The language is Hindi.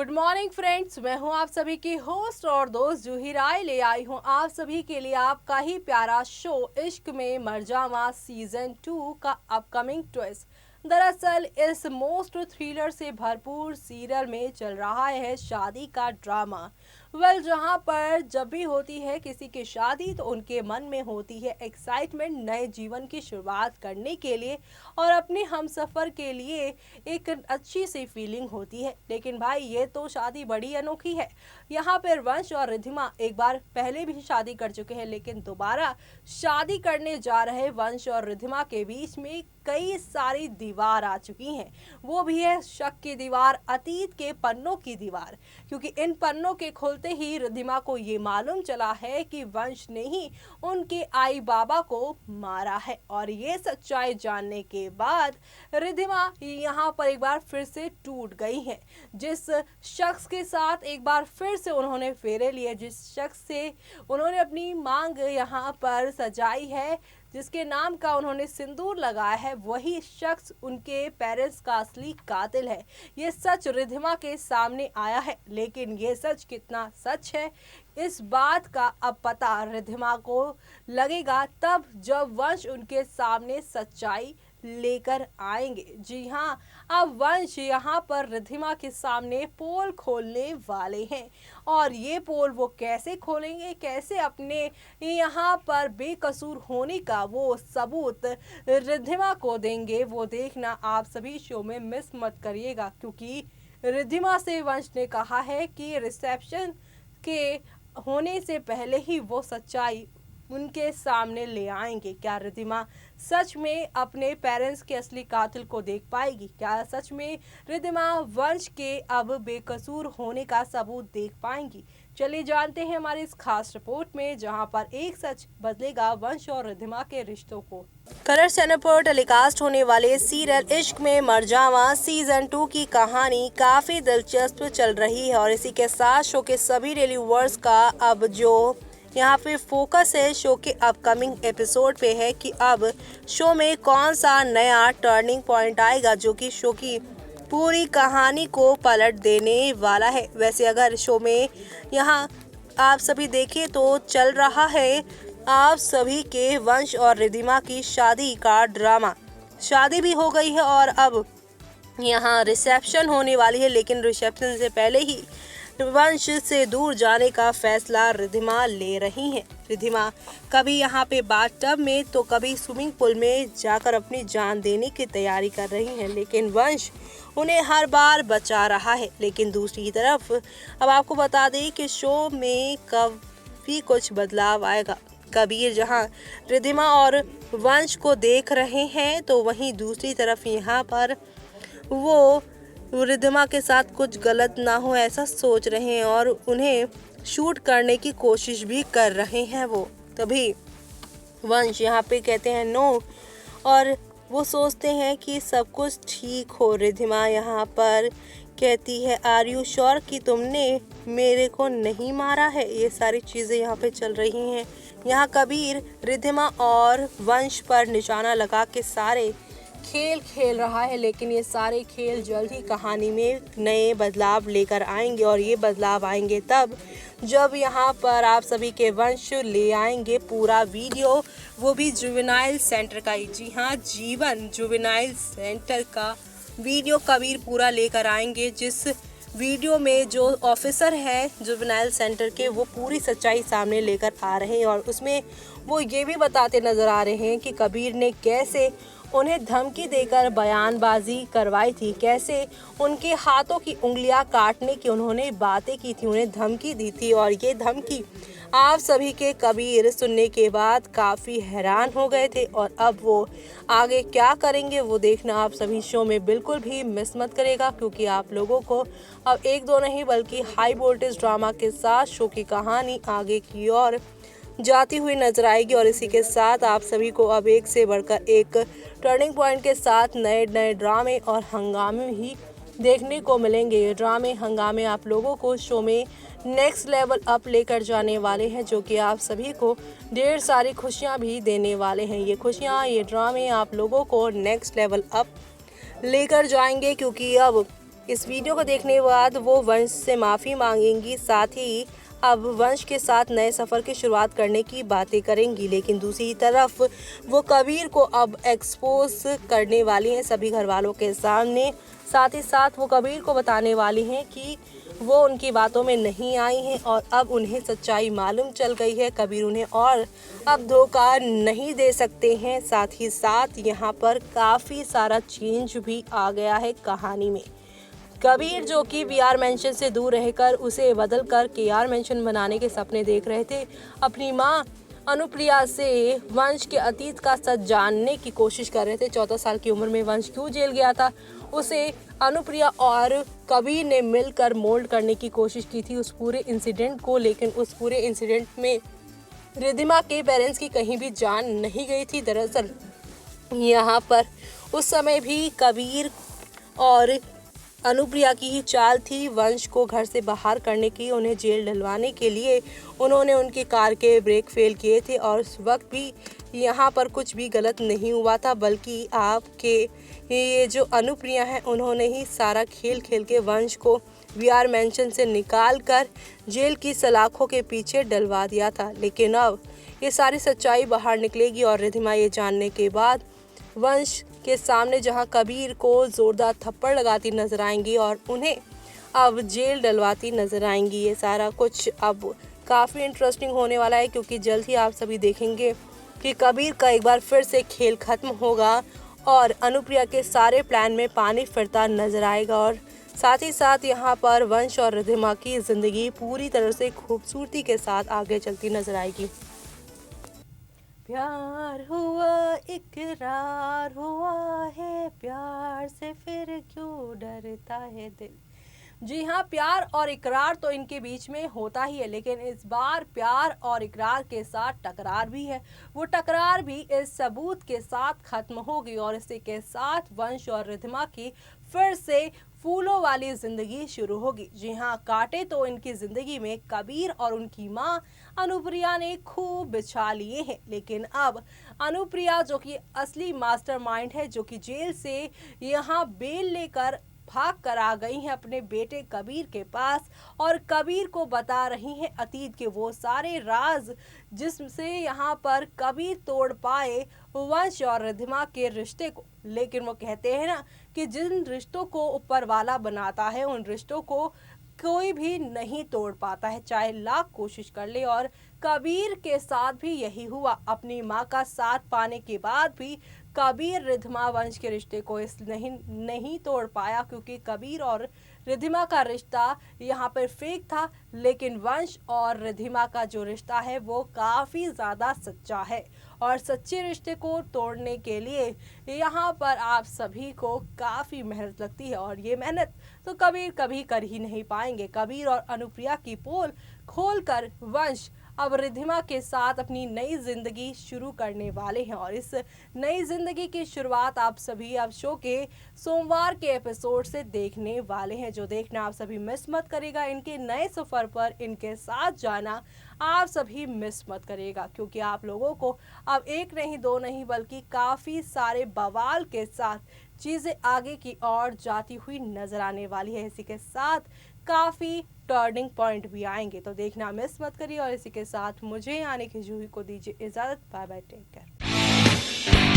गुड मॉर्निंग फ्रेंड्स, मैं हूं आप सभी की होस्ट और दोस्त जूही राय। ले आई हूं आप सभी के लिए आपका ही प्यारा शो इश्क में मर जावा सीजन 2 का अपकमिंग ट्विस्ट। दरअसल इस मोस्ट थ्रिलर से भरपूर सीरियल में चल रहा है शादी का ड्रामा। जहां पर जब भी होती है किसी की शादी तो उनके मन में होती है एक्साइटमेंट नए जीवन की शुरुआत करने के लिए और अपने हमसफर के लिए एक अच्छी सी फीलिंग होती है। लेकिन भाई ये तो शादी बड़ी अनोखी है। यहाँ पर वंश और रिद्धिमा एक बार पहले भी शादी कर चुके हैं, लेकिन दोबारा शादी करने जा रहे वंश और रिद्धिमा के बीच में कई सारी दीवार आ चुकी हैं। वो भी है शक की दीवार, अतीत के पन्नों की दीवार। क्योंकि इन पन्नों के खुलते ही रिद्धिमा को ये मालूम चला है कि वंश ने ही उनके आई बाबा को मारा है। और ये सच्चाई जानने के बाद रिद्धिमा यहाँ पर एक बार फिर से टूट गई है। जिस शख्स के साथ एक बार फिर से उन्होंने फेरे लिए, जिस शख्स से उन्होंने अपनी मांग यहाँ पर सजाई है, जिसके नाम का उन्होंने सिंदूर लगाया है, वही शख्स उनके पेरेंट्स का असली कातिल है। ये सच रिद्धिमा के सामने आया है। लेकिन ये सच कितना सच है, इस बात का अब पता रिद्धिमा को लगेगा तब जब वंश उनके सामने सच्चाई लेकर आएंगे। जी हाँ, अब वंश यहाँ पर रिद्धिमा के सामने पोल खोलने वाले हैं। और ये पोल वो कैसे खोलेंगे, कैसे अपने यहाँ पर बेकसूर होने का वो सबूत रिद्धिमा को देंगे, वो देखना आप सभी शो में मिस मत करिएगा। क्योंकि रिद्धिमा से वंश ने कहा है कि रिसेप्शन के होने से पहले ही वो सच्चाई उनके सामने ले आएंगे। क्या रिद्धिमा सच में अपने पेरेंट्स के असली कातिल को देख पाएगी? क्या सच में रिद्धिमा वंश के अब बेकसूर होने का सबूत देख पाएंगी? चलिए जानते हैं हमारी इस खास रिपोर्ट में, जहां पर एक सच बदलेगा वंश और रिद्धिमा के रिश्तों को। कलर्स चैनल पर टेलीकास्ट होने वाले सीरियल इश्क में मर जावा सीजन 2 की कहानी काफी दिलचस्प चल रही है। और इसी के साथ शो के सभी डेली व्यूअर्स का अब जो यहाँ पे फोकस है शो के अपकमिंग एपिसोड पे है कि अब शो में कौन सा नया टर्निंग पॉइंट आएगा जो कि शो की पूरी कहानी को पलट देने वाला है। वैसे अगर शो में यहाँ आप सभी देखें तो चल रहा है आप सभी के वंश और रिद्धिमा की शादी का ड्रामा। शादी भी हो गई है और अब यहाँ रिसेप्शन होने वाली है। लेकिन रिसेप्शन से पहले ही वंश से दूर जाने का फैसला रिद्धिमा ले रही हैं। रिद्धिमा कभी यहाँ पे बाथटब में तो कभी स्विमिंग पूल में जाकर अपनी जान देने की तैयारी कर रही हैं। लेकिन वंश उन्हें हर बार बचा रहा है। लेकिन दूसरी तरफ अब आपको बता दें कि शो में काफ़ी कुछ बदलाव आएगा। कबीर जहाँ रिद्धिमा और वंश को देख रहे हैं तो वहीं दूसरी तरफ यहाँ पर वो रिद्धिमा के साथ कुछ गलत ना हो ऐसा सोच रहे हैं और उन्हें शूट करने की कोशिश भी कर रहे हैं। वो तभी वंश यहाँ पे कहते हैं नो, और वो सोचते हैं कि सब कुछ ठीक हो। रिद्धिमा यहाँ पर कहती है आर यू श्योर कि तुमने मेरे को नहीं मारा है? ये सारी चीज़ें यहाँ पे चल रही हैं। यहाँ कबीर रिद्धिमा और वंश पर निशाना लगा के सारे खेल खेल रहा है। लेकिन ये सारे खेल जल्द ही कहानी में नए बदलाव लेकर आएंगे। और ये बदलाव आएंगे तब जब यहाँ पर आप सभी के वंश ले आएंगे पूरा वीडियो, वो भी जुवेनाइल सेंटर का ही। जी हाँ, जीवन जुवेनाइल सेंटर का वीडियो कबीर पूरा लेकर आएंगे। जिस वीडियो में जो ऑफिसर है जुवेनाइल सेंटर के, वो पूरी सच्चाई सामने लेकर आ रहे हैं। और उसमें वो ये भी बताते नजर आ रहे हैं कि कबीर ने कैसे उन्हें धमकी देकर बयानबाजी करवाई थी, कैसे उनके हाथों की उंगलियां काटने की उन्होंने बातें की थी, उन्हें धमकी दी थी। और ये धमकी आप सभी के कबीर सुनने के बाद काफ़ी हैरान हो गए थे। और अब वो आगे क्या करेंगे वो देखना आप सभी शो में बिल्कुल भी मिस मत करेगा। क्योंकि आप लोगों को अब एक दो नहीं बल्कि हाई वोल्टेज ड्रामा के साथ शो की कहानी आगे की ओर जाती हुई नजर आएगी। और इसी के साथ आप सभी को अब एक से बढ़कर एक टर्निंग पॉइंट के साथ नए नए ड्रामे और हंगामे ही देखने को मिलेंगे। ये ड्रामे हंगामे आप लोगों को शो में नेक्स्ट लेवल अप लेकर जाने वाले हैं, जो कि आप सभी को ढेर सारी खुशियां भी देने वाले हैं। ये खुशियां, ये ड्रामे आप लोगों को नेक्स्ट लेवल अप लेकर जाएंगे। क्योंकि अब इस वीडियो को देखने के बाद वो वंश से माफ़ी मांगेंगी, साथ ही अब वंश के साथ नए सफ़र की शुरुआत करने की बातें करेंगी। लेकिन दूसरी तरफ वो कबीर को अब एक्सपोज करने वाली हैं सभी घर वालों के सामने। साथ ही साथ वो कबीर को बताने वाली हैं कि वो उनकी बातों में नहीं आई हैं और अब उन्हें सच्चाई मालूम चल गई है। कबीर उन्हें और अब धोखा नहीं दे सकते हैं। साथ ही साथ यहाँ पर काफ़ी सारा चेंज भी आ गया है कहानी में। कबीर जो कि वीआर मेंशन से दूर रहकर उसे बदलकर केआर मेंशन बनाने के सपने देख रहे थे, अपनी मां अनुप्रिया से वंश के अतीत का सच जानने की कोशिश कर रहे थे। 14 साल की उम्र में वंश क्यों जेल गया था, उसे अनुप्रिया और कबीर ने मिलकर मोल्ड करने की कोशिश की थी उस पूरे इंसिडेंट को। लेकिन उस पूरे इंसिडेंट में रिद्धिमा के पेरेंट्स की कहीं भी जान नहीं गई थी। दरअसल यहाँ पर उस समय भी कबीर और अनुप्रिया की ही चाल थी वंश को घर से बाहर करने की। उन्हें जेल डलवाने के लिए उन्होंने उनकी कार के ब्रेक फेल किए थे और उस वक्त भी यहाँ पर कुछ भी गलत नहीं हुआ था, बल्कि आपके ये जो अनुप्रिया है उन्होंने ही सारा खेल खेल के वंश को वीआर मेंशन से निकाल कर जेल की सलाखों के पीछे डलवा दिया था। लेकिन अब ये सारी सच्चाई बाहर निकलेगी और रिद्धिमा ये जानने के बाद वंश के सामने जहां कबीर को जोरदार थप्पड़ लगाती नजर आएंगी और उन्हें अब जेल डलवाती नजर आएंगी। ये सारा कुछ अब काफ़ी इंटरेस्टिंग होने वाला है, क्योंकि जल्द ही आप सभी देखेंगे कि कबीर का एक बार फिर से खेल खत्म होगा और अनुप्रिया के सारे प्लान में पानी फिरता नजर आएगा। और साथ ही साथ यहाँ पर वंश और रिद्धिमा की ज़िंदगी पूरी तरह से खूबसूरती के साथ आगे चलती नजर आएगी। प्यार हुआ इकरार हुआ है, प्यार से फिर क्यों डरता है दिल। जी हाँ, प्यार और इकरार तो इनके बीच में होता ही है, लेकिन इस बार प्यार और इकरार के साथ टकरार भी है। वो टकरार भी इस सबूत के साथ खत्म होगी और इसी के साथ वंश और रिद्धिमा की फिर से फूलों वाली जिंदगी शुरू होगी। जी हाँ, कांटे तो इनकी जिंदगी में कबीर और उनकी मां अनुप्रिया ने खूब बिछा लिए हैं, लेकिन अब अनुप्रिया जो कि असली मास्टरमाइंड है, जो कि जेल से यहाँ बेल लेकर भाग कर आ गई हैं अपने बेटे कबीर के पास और कबीर को बता रही हैं अतीत के वो सारे राज जिससे यहाँ पर कबीर तोड़ पाए वंश और रिद्धिमा के रिश्ते को। लेकिन वो कहते हैं ना कि जिन रिश्तों को ऊपर वाला बनाता है उन रिश्तों को कोई भी नहीं तोड़ पाता है, चाहे लाख कोशिश कर ले। और कबीर के साथ भी यही हुआ। अपनी माँ का साथ पाने के बाद भी कबीर रिद्धिमा वंश के रिश्ते को नहीं तोड़ पाया, क्योंकि कबीर और रिद्धिमा का रिश्ता यहाँ पर फेक था। लेकिन वंश और रिद्धिमा का जो रिश्ता है वो काफ़ी ज़्यादा सच्चा है और सच्चे रिश्ते को तोड़ने के लिए यहाँ पर आप सभी को काफ़ी मेहनत लगती है और ये मेहनत तो कबीर कभी कर ही नहीं पाएंगे। कबीर और अनुप्रिया की पोल खोलकर वंश अब रिद्धिमा के साथ अपनी नई जिंदगी शुरू करने वाले हैं और इस नई जिंदगी की शुरुआत आप सभी अब शो के सोमवार के एपिसोड से देखने वाले हैं, जो देखना आप सभी मिस मत करेगा। इनके नए सफर पर इनके साथ जाना आप सभी मिस मत करेगा, क्योंकि आप लोगों को अब एक नहीं दो नहीं बल्कि काफी सारे बवाल के साथ चीजें आगे की ओर जाती हुई नजर आने वाली है। इसी के साथ काफी टर्निंग पॉइंट भी आएंगे, तो देखना मिस मत करिए। और इसी के साथ मुझे यानी कि जूही को दीजिए इजाजत। Bye bye, take care.